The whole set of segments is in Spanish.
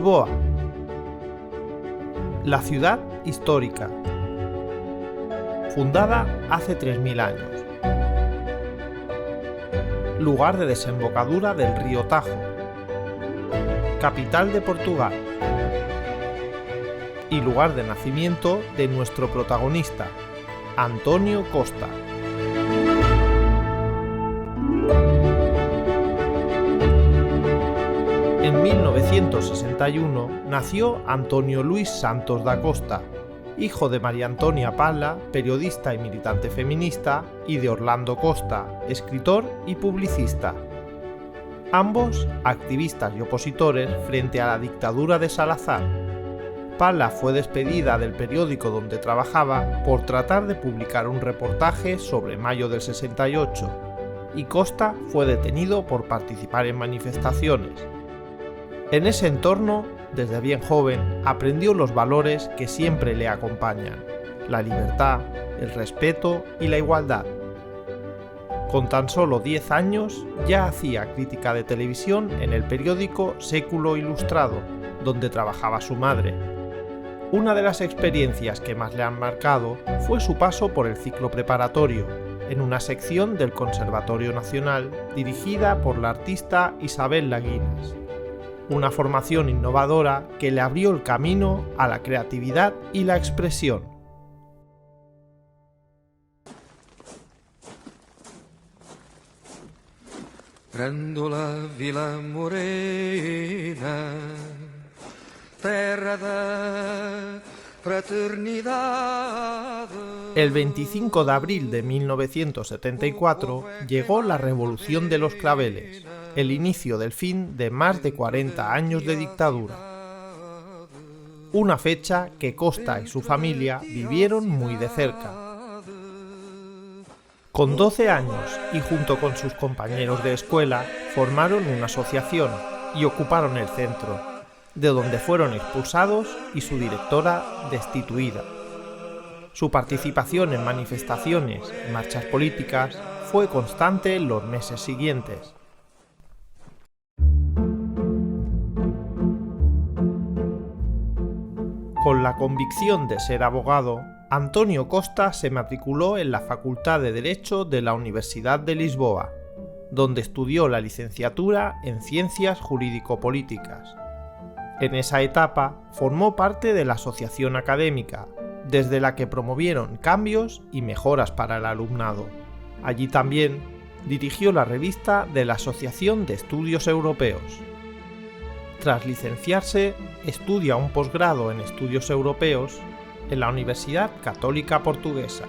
Lisboa, la ciudad histórica, fundada hace 3000 años, lugar de desembocadura del río Tajo, capital de Portugal y lugar de nacimiento de nuestro protagonista, António Costa. En 1961 nació António Luís Santos da Costa, hijo de María Antonia Pala, periodista y militante feminista, y de Orlando Costa, escritor y publicista. Ambos activistas y opositores frente a la dictadura de Salazar. Pala fue despedida del periódico donde trabajaba por tratar de publicar un reportaje sobre mayo del 68, y Costa fue detenido por participar en manifestaciones. En ese entorno, desde bien joven, aprendió los valores que siempre le acompañan: la libertad, el respeto y la igualdad. Con tan solo 10 años ya hacía crítica de televisión en el periódico Século Ilustrado, donde trabajaba su madre. Una de las experiencias que más le han marcado fue su paso por el ciclo preparatorio, en una sección del Conservatorio Nacional dirigida por la artista Isabel Laguinas. Una formación innovadora que le abrió el camino a la creatividad y la expresión. Grândola Vila Morena, terra da fraternidad. El 25 de abril de 1974 llegó la Revolución de los Claveles, el inicio del fin de más de 40 años de dictadura. Una fecha que Costa y su familia vivieron muy de cerca. Con 12 años y junto con sus compañeros de escuela formaron una asociación y ocuparon el centro, de donde fueron expulsados y su directora destituida. Su participación en manifestaciones y marchas políticas fue constante en los meses siguientes. Con la convicción de ser abogado, António Costa se matriculó en la Facultad de Derecho de la Universidad de Lisboa, donde estudió la licenciatura en Ciencias Jurídico-Políticas. En esa etapa formó parte de la asociación académica, desde la que promovieron cambios y mejoras para el alumnado. Allí también dirigió la revista de la Asociación de Estudios Europeos. Tras licenciarse, estudia un posgrado en Estudios Europeos en la Universidad Católica Portuguesa.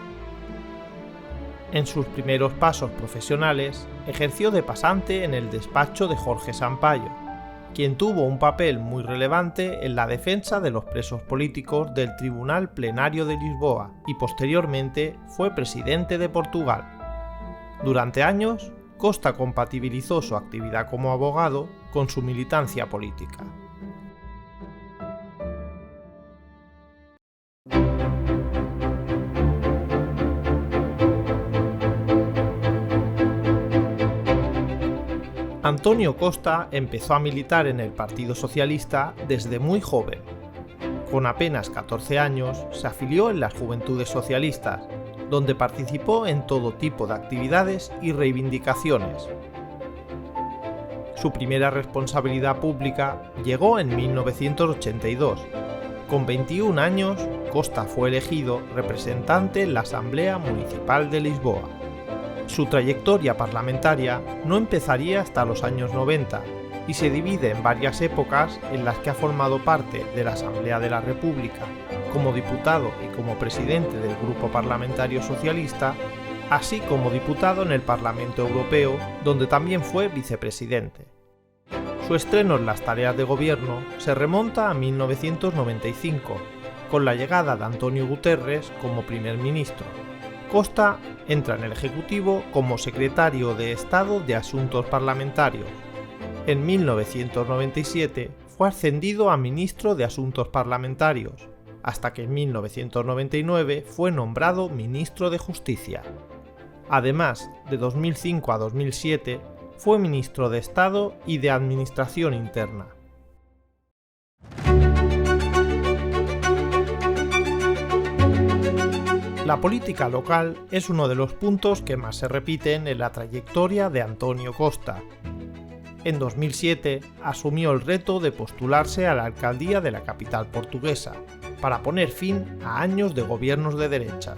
En sus primeros pasos profesionales, ejerció de pasante en el despacho de Jorge Sampaio, quien tuvo un papel muy relevante en la defensa de los presos políticos del Tribunal Plenario de Lisboa y posteriormente fue presidente de Portugal. Durante años, Costa compatibilizó su actividad como abogado con su militancia política. António Costa empezó a militar en el Partido Socialista desde muy joven. Con apenas 14 años se afilió en las Juventudes Socialistas, donde participó en todo tipo de actividades y reivindicaciones. Su primera responsabilidad pública llegó en 1982. Con 21 años, Costa fue elegido representante en la Asamblea Municipal de Lisboa. Su trayectoria parlamentaria no empezaría hasta los años 90 y se divide en varias épocas en las que ha formado parte de la Asamblea de la República, como diputado y como presidente del Grupo Parlamentario Socialista, así como diputado en el Parlamento Europeo, donde también fue vicepresidente. Su estreno en las tareas de gobierno se remonta a 1995, con la llegada de António Guterres como primer ministro. Costa entra en el Ejecutivo como secretario de Estado de Asuntos Parlamentarios. En 1997 fue ascendido a ministro de Asuntos Parlamentarios, hasta que en 1999 fue nombrado ministro de Justicia. Además, de 2005 a 2007 fue ministro de Estado y de Administración Interna. La política local es uno de los puntos que más se repiten en la trayectoria de António Costa. En 2007 asumió el reto de postularse a la alcaldía de la capital portuguesa, para poner fin a años de gobiernos de derechas.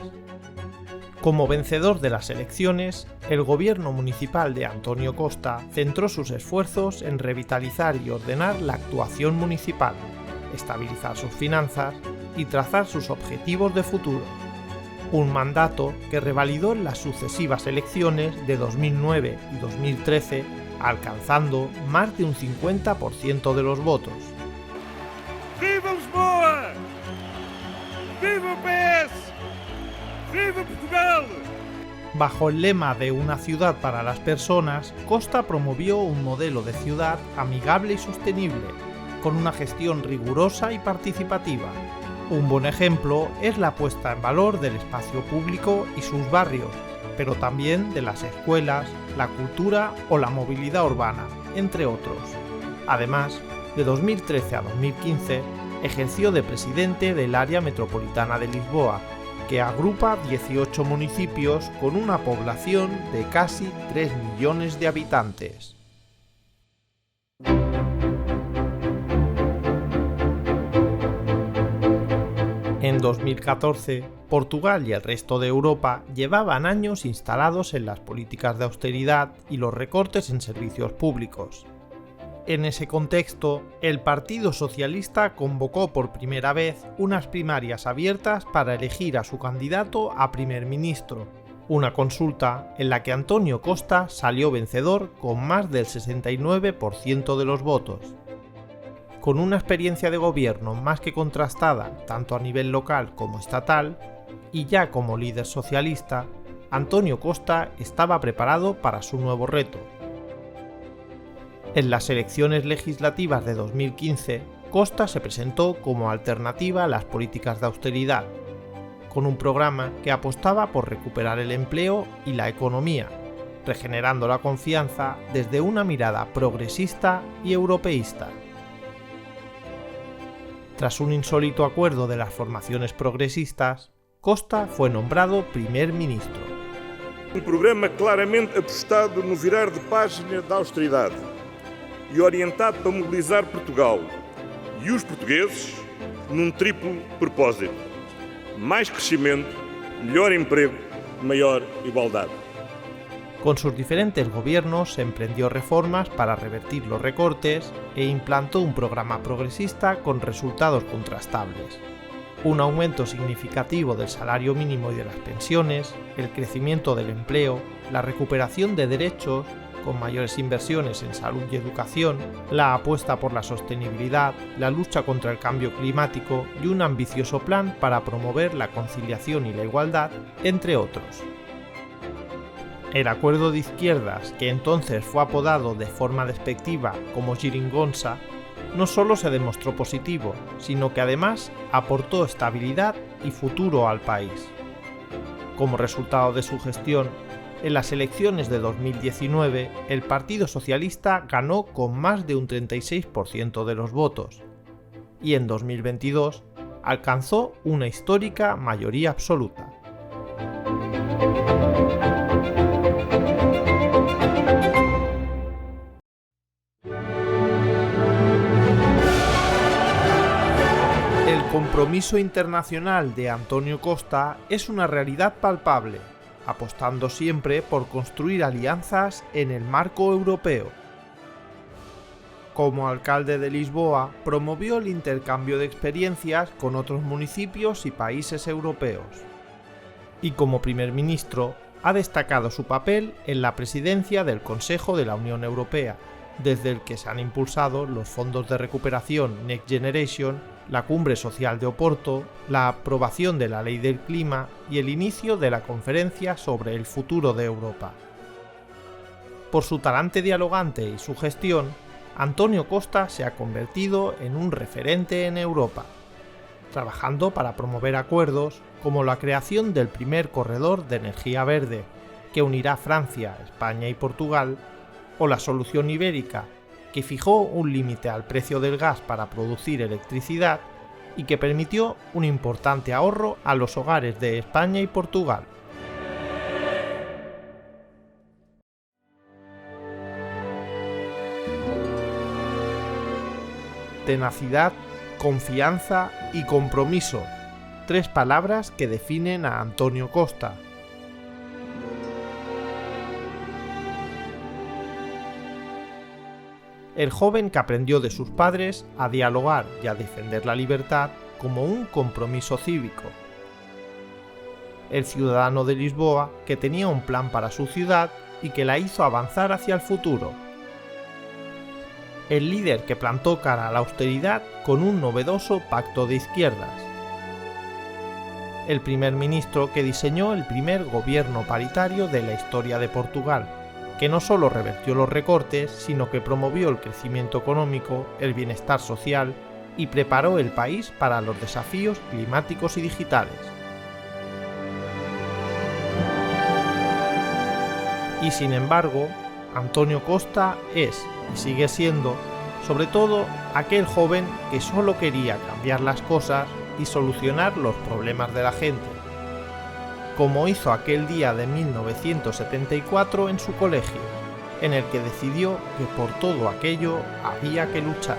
Como vencedor de las elecciones, el gobierno municipal de António Costa centró sus esfuerzos en revitalizar y ordenar la actuación municipal, estabilizar sus finanzas y trazar sus objetivos de futuro. Un mandato que revalidó en las sucesivas elecciones de 2009 y 2013, alcanzando más de un 50% de los votos. ¡Viva Lisboa! ¡Viva o PS! ¡Viva Portugal! Bajo el lema de una ciudad para las personas, Costa promovió un modelo de ciudad amigable y sostenible, con una gestión rigurosa y participativa. Un buen ejemplo es la puesta en valor del espacio público y sus barrios, pero también de las escuelas, la cultura o la movilidad urbana, entre otros. Además, de 2013 a 2015, ejerció de presidente del Área Metropolitana de Lisboa, que agrupa 18 municipios con una población de casi 3 millones de habitantes. En 2014, Portugal y el resto de Europa llevaban años instalados en las políticas de austeridad y los recortes en servicios públicos. En ese contexto, el Partido Socialista convocó por primera vez unas primarias abiertas para elegir a su candidato a primer ministro, una consulta en la que António Costa salió vencedor con más del 69% de los votos. Con una experiencia de gobierno más que contrastada tanto a nivel local como estatal, y ya como líder socialista, António Costa estaba preparado para su nuevo reto. En las elecciones legislativas de 2015, Costa se presentó como alternativa a las políticas de austeridad, con un programa que apostaba por recuperar el empleo y la economía, regenerando la confianza desde una mirada progresista y europeísta. Tras un insólito acuerdo de las formaciones progresistas, Costa fue nombrado primer ministro. Um programa claramente apostado no virar de página da austeridade e orientado para mobilizar Portugal e os portugueses num triplo propósito: mais crescimento, melhor emprego, maior igualdade. Con sus diferentes gobiernos emprendió reformas para revertir los recortes e implantó un programa progresista con resultados contrastables. Un aumento significativo del salario mínimo y de las pensiones, el crecimiento del empleo, la recuperación de derechos, con mayores inversiones en salud y educación, la apuesta por la sostenibilidad, la lucha contra el cambio climático y un ambicioso plan para promover la conciliación y la igualdad, entre otros. El acuerdo de izquierdas, que entonces fue apodado de forma despectiva como Geringonça, no solo se demostró positivo, sino que además aportó estabilidad y futuro al país. Como resultado de su gestión, en las elecciones de 2019, el Partido Socialista ganó con más de un 36% de los votos, y en 2022 alcanzó una histórica mayoría absoluta. El compromiso internacional de António Costa es una realidad palpable, apostando siempre por construir alianzas en el marco europeo. Como alcalde de Lisboa, promovió el intercambio de experiencias con otros municipios y países europeos. Y como primer ministro, ha destacado su papel en la presidencia del Consejo de la Unión Europea, desde el que se han impulsado los fondos de recuperación Next Generation, la Cumbre Social de Oporto, la aprobación de la Ley del Clima y el inicio de la Conferencia sobre el Futuro de Europa. Por su talante dialogante y su gestión, António Costa se ha convertido en un referente en Europa, trabajando para promover acuerdos como la creación del primer corredor de energía verde, que unirá Francia, España y Portugal, o la solución ibérica, que fijó un límite al precio del gas para producir electricidad y que permitió un importante ahorro a los hogares de España y Portugal. Tenacidad, confianza y compromiso, 3 palabras que definen a Antonio Costa. El joven que aprendió de sus padres a dialogar y a defender la libertad como un compromiso cívico. El ciudadano de Lisboa que tenía un plan para su ciudad y que la hizo avanzar hacia el futuro. El líder que plantó cara a la austeridad con un novedoso pacto de izquierdas. El primer ministro que diseñó el primer gobierno paritario de la historia de Portugal, que no solo revertió los recortes, sino que promovió el crecimiento económico, el bienestar social y preparó el país para los desafíos climáticos y digitales. Y sin embargo, Antonio Costa es, y sigue siendo, sobre todo aquel joven que solo quería cambiar las cosas y solucionar los problemas de la gente, como hizo aquel día de 1974 en su colegio, en el que decidió que por todo aquello había que luchar.